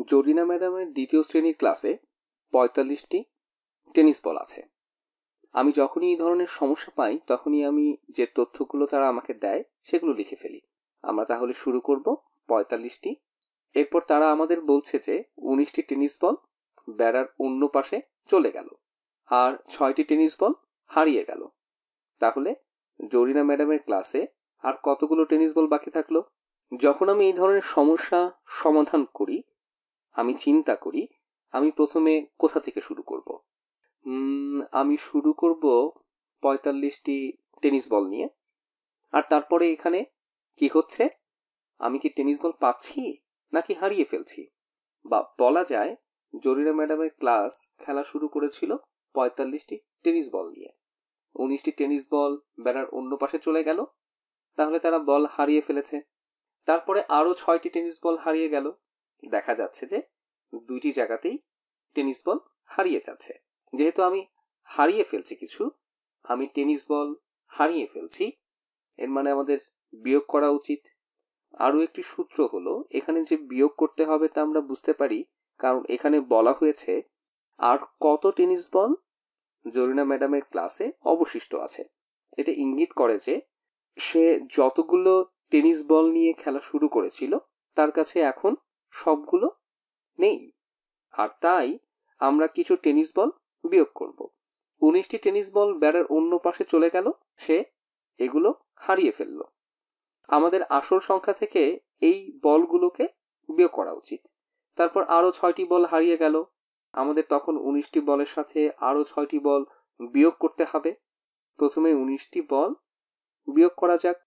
জরিনা ম্যাডামের দ্বিতীয় শ্রেণীর ক্লাসে ৪৫টি টেনিস বল আছে। আমি যখনই এই ধরনের সমস্যা পাই তখনই আমি যে তথ্যগুলো তারা আমাকে দেয় সেগুলো লিখে ফেলি। আমরা তাহলে শুরু করব ৪৫টি। এরপর তারা আমাদের বলছে যে ১৯টি টেনিস বল বেড়ার অন্য পাশে চলে গেল আর ৬টি টেনিস বল হারিয়ে গেল। তাহলে জরিনা ম্যাডামের ক্লাসে আর কতগুলো টেনিস বল বাকি থাকলো? যখন আমি এই ধরনের সমস্যা সমাধান করি, আমি চিন্তা করি আমি প্রথমে কোথা থেকে শুরু করব। আমি শুরু করব ৪৫টি টেনিস বল নিয়ে। আর তারপরে এখানে কি হচ্ছে, আমি কি টেনিস বল পাচ্ছি নাকি হারিয়ে ফেলছি? বা বলা যায় জরিনা ম্যাডামের ক্লাস খেলা শুরু করেছিল ৪৫টি টেনিস বল নিয়ে। ১৯টি টেনিস বল বেড়ার অন্য পাশে চলে গেল, তাহলে তারা বল হারিয়ে ফেলেছে। তারপরে আরো ৬টি টেনিস বল হারিয়ে গেল। দেখা যাচ্ছে যে ২টি জায়গাতেই টেনিস বল হারিয়ে যাচ্ছে। যেহেতু আমি হারিয়ে ফেলছি কিছু, আমি টেনিস বল হারিয়ে ফেলছি, এর মানে আমাদের বিয়োগ করা উচিত। আরো একটি সূত্র হলো, এখানে যে বিয়োগ করতে হবে তা আমরা বুঝতে পারি, কারণ এখানে বলা হয়েছে আর কত টেনিস বল জরিনা ম্যাডামের ক্লাসে অবশিষ্ট আছে। এটা ইঙ্গিত করে যে সে যতগুলো টেনিস বল নিয়ে খেলা শুরু করেছিল তার কাছে এখন সবগুলো নেই। আর তাই আমরা কিছু টেনিস বল বিয়োগ করব। ১৯টি টেনিস বল ব্যাটের অন্য পাশে চলে গেল, সে এগুলো হারিয়ে ফেলল। আমাদের আসল সংখ্যা থেকে এই বলগুলোকে বিয়োগ করা উচিত। তারপর আরো ৬টি বল হারিয়ে গেল, আমাদের তখন ১৯টি বলের সাথে আরো ৬টি বল বিয়োগ করতে হবে। প্রথমে ১৯টি বল বিয়োগ করা যাক।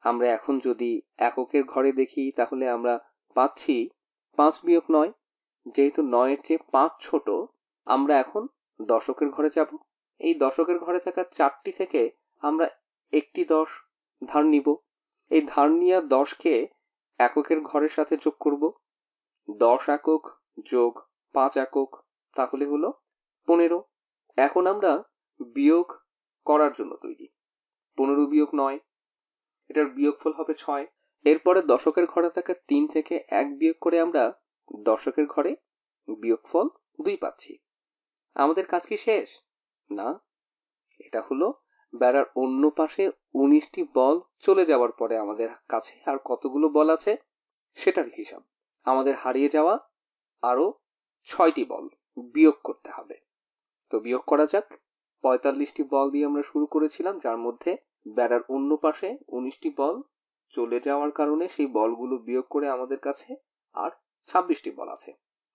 আমরা এখন যদি এককের ঘরে দেখি তাহলে আমরা পাচ্ছি ৫ বিয়োগ ৯। যেহেতু ৯-এর চেয়ে ৫ ছোট, আমরা এখন দশকের ঘরে যাব। এই দশকের ঘরে থাকা ৪টি থেকে আমরা একটি ১০ ধার নিব। এই ধার নেওয়া ১০কে এককের ঘরের সাথে যোগ করব। ১০ একক যোগ ৫ একক, তাহলে হলো ১৫। এখন আমরা বিয়োগ করার জন্য তৈরি। ১৫ বিয়োগ ৯, এটার বিয়োগফল হবে ৬। এরপরে দশকের ঘরে থাকা ৩ থেকে ১ বিয়োগ করে আমরা দশকের ঘরে বিয়োগফল ২ পাচ্ছি। আমাদের কাজ কি শেষ? না, এটা হলো বেড়ার অন্য পাশে ১৯টি বল চলে যাওয়ার পরে আমাদের কাছে আর কতগুলো বল আছে সেটার হিসাব। আমাদের হারিয়ে যাওয়া আরো ৬টি বল বিয়োগ করতে হবে। তো বিয়োগ করা যাক। ৪৫টি বল দিয়ে আমরা শুরু করেছিলাম, যার মধ্যে বেড়ার অন্য পাশে ১৯টি বল চলে যাওয়ার কারণে সেই বলগুলো বিয়োগ করে আমাদের কাছে আর ২৬টি বল আছে।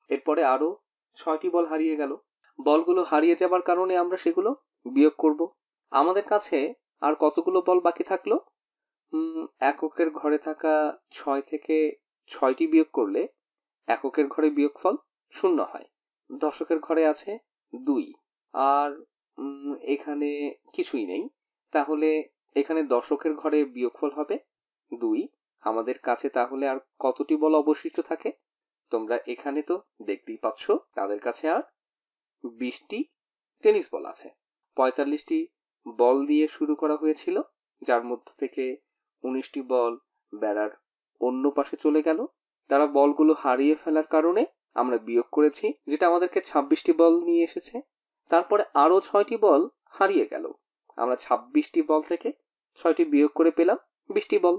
এরপরে আরো ৬টি বল হারিয়ে গেল। বলগুলো হারিয়ে যাবার কারণে আমরা সেগুলো বিয়োগ করব। আমাদের কাছে আর কতগুলো বল বাকি থাকলো? এককের ঘরে থাকা ৬ থেকে ৬টি বিয়োগ করলে এককের ঘরে বিয়োগফল ০ হয়। দশকের ঘরে আছে ২, আর এখানে কিছুই নেই, তাহলে এখানে দশকের ঘরে বিয়োগফল হবে ২। আমাদের কাছে তাহলে আর কতটি বল অবশিষ্ট থাকে? তোমরা এখানে তো দেখতেই পাচ্ছ, তাদের কাছে আর ২০টি টেনিস বল আছে। ৪৫টি বল দিয়ে শুরু করা হয়েছিল, যার মধ্য থেকে ১৯টি বল বেড়ার অন্য পাশে চলে গেল। তারা বলগুলো হারিয়ে ফেলার কারণে আমরা বিয়োগ করেছি, যেটা আমাদেরকে ২৬টি বল নিয়ে এসেছে। তারপরে আরো ৬টি বল হারিয়ে গেল, আমরা ২৬টি বল থেকে ৬টি বিয়োগ করে পেলাম ২০টি বল।